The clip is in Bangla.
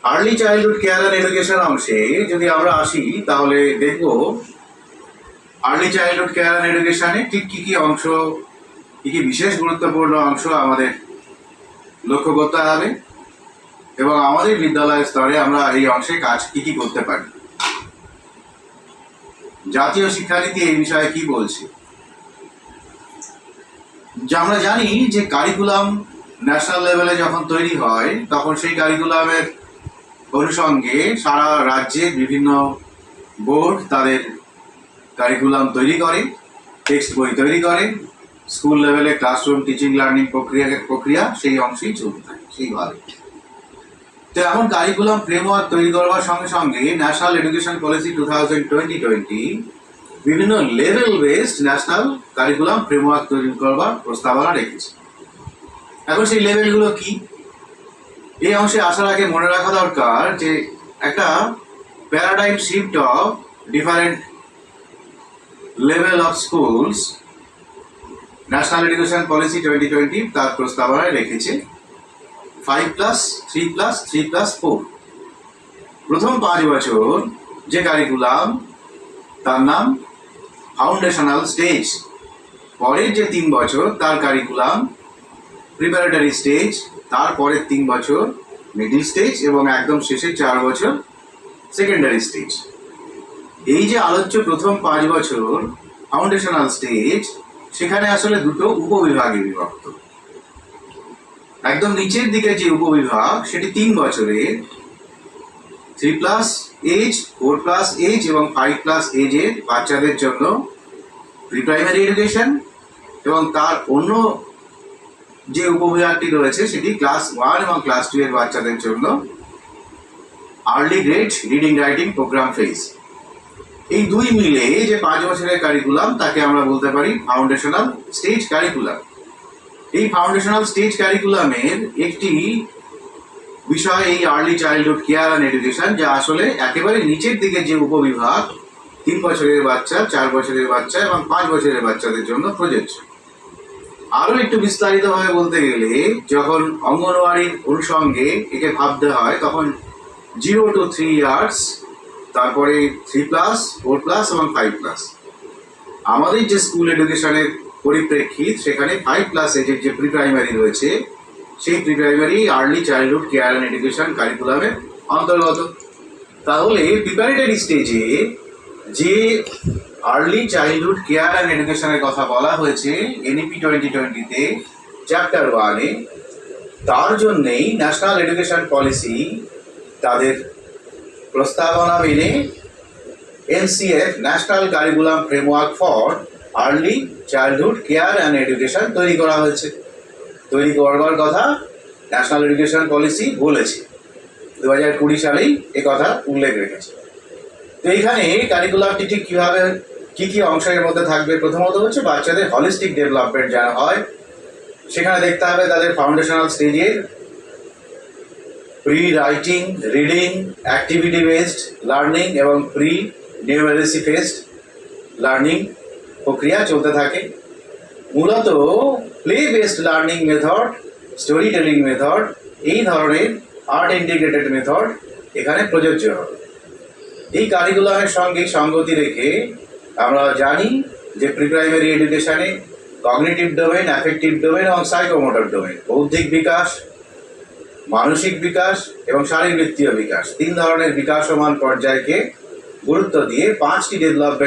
Early childhood care and education অংশে যদি আমরা আসি তাহলে দেখব আর্লি চাইল্ডহুড কেয়ার অ্যান্ড এডুকেশনে ঠিক কি কি অংশ, কি কি বিশেষ গুরুত্বপূর্ণ অংশ আমাদের লক্ষ্য করতে হবে এবং আমাদের বিদ্যালয় স্তরে আমরা এই অংশে কাজ কি কি করতে পারি। জাতীয় শিক্ষানীতি এই বিষয়ে কি বলছে? আমরা জানি যে কারিকুলাম ন্যাশনাল লেভেলে যখন তৈরি হয় তখন সেই কারিকুলামের অনুষঙ্গে সারা রাজ্যে বিভিন্ন বোর্ড তাদের কারিকুলাম তৈরি করে, টেক্সট বই তৈরি করে, স্কুল লেভেলে ক্লাসরুম টিচিং লার্নিং প্রক্রিয়া সেই অংশেই চলতে থাকে সেইভাবে। তো এখন কারিকুলাম ফ্রেমওয়ার্ক তৈরি করবার সঙ্গে সঙ্গে ন্যাশনাল এডুকেশন পলিসি 2020 বিভিন্ন level based national curriculum framework তৈরি করবার প্রস্তাবনা রেখেছে। এখন সেই লেভেলগুলো কি? এই অংশে আসার আগে মনে রাখা দরকার যে একটা paradigm shift of different level of schools national education policy 2020 তার প্রস্তাবনায় রেখেছে 5+, 3+, 3+4। প্রথম 5 বছর যে কারিকুলাম তার নাম ফাউন্ডেশনাল স্টেজ, পরের যে 3 বছর তার কারিকুলাম প্রিপারেটরি স্টেজ, তারপরের 3 বছর মিডিল স্টেজ এবং একদম শেষে 4 বছর সেকেন্ডারি স্টেজ। এই যে আলোচ্য প্রথম 5 বছর ফাউন্ডেশনাল স্টেজ, সেখানে আসলে দুটো উপবিভাগে বিভক্ত। একদম নিচের দিকে যে উপবিভাগ সেটি 3 বছরের 3+ এজ, 4+ এজ এবং 5+ এজের বাচ্চাদের জন্য প্রি প্রাইমারি এডুকেশন, এবং তার অন্য যে উপবিভাগটি রয়েছে সেটি ক্লাস 1 এবং ক্লাস 2 এর বাচ্চাদের জন্য early grade reading writing program phase. এই দুই মিলে যে 5 বছরের কারিকুলাম তাকে আমরা বলতে পারি ফাউন্ডেশনাল স্টেজ কারিকুলাম। এই ফাউন্ডেশনাল স্টেজ কারিকুলামের একটি বিষয় এই early childhood care and education, যা আসলে একেবারে নিচের দিকে যে উপবিভাগ 3 বছরের বাচ্চা, 4 বছরের বাচ্চা এবং 5 বছরের বাচ্চাদের জন্য প্রযোজ্য। আরো একটু বিস্তারিতভাবে বলতে গেলে যখন অঙ্গনওয়াড়ির অনুষঙ্গে একে ভাবতে হয় তখন 0 to 3 ইয়ার্স, তারপরে 3+, 4+ এবং 5+। আমাদের যে স্কুল এডুকেশনের পরিপ্রেক্ষিত সেখানে 5+ এজের যে প্রি প্রাইমারি রয়েছে সেই pre primary early childhood care and education কারিকুলামের অন্তর্গত। তাহলে প্রিপারেটরি স্টেজে যে আর্লি চাইল্ডহুড কেয়ার অ্যান্ড এডুকেশনের কথা বলা হয়েছে এনইপি 2020-তে চ্যাপ্টার 1-এ, তার জন্যেই ন্যাশনাল এডুকেশন পলিসি তাদের প্রস্তাবনা মেনে NCF national curriculum framework for early childhood care and education তৈরি করা হয়েছে। তৈরি করবার কথা ন্যাশনাল এডুকেশন পলিসি বলেছে, 2020 সালেই কথা উল্লেখ রেখেছে। তো এইখানে কারিকুলামটি ঠিক কীভাবে কী কী অংশের মধ্যে থাকবে? প্রথমত হচ্ছে বাচ্চাদের হলিস্টিক ডেভেলপমেন্ট যেন হয়, সেখানে দেখতে হবে তাদের ফাউন্ডেশনাল স্টেজের pre writing, reading, activity based learning এবং প্রি নিউমেরেসি বেসড লার্নিং প্রক্রিয়া চলতে থাকে। মূলত play based learning method, story telling method, এই ধরনের আর্ট ইন্টিগ্রেটেড মেথড এখানে প্রযোজ্য হবে। এই কারিকুলামের সঙ্গে সঙ্গতি রেখে আমরা জানি যে প্রি প্রাইমারি এডুকেশনে কগনিটিভ ডোমেন, অ্যাফেক্টিভ ডোমেন এবং সাইকোমোটর ডোমেন, বৌদ্ধিক বিকাশ, মানসিক বিকাশ এবং শারীরবৃত্তীয় বিকাশ, 3 ধরনের বিকাশমান পর্যায়কে গুরুত্ব দিয়ে 5টি ডেভেলপমেন্ট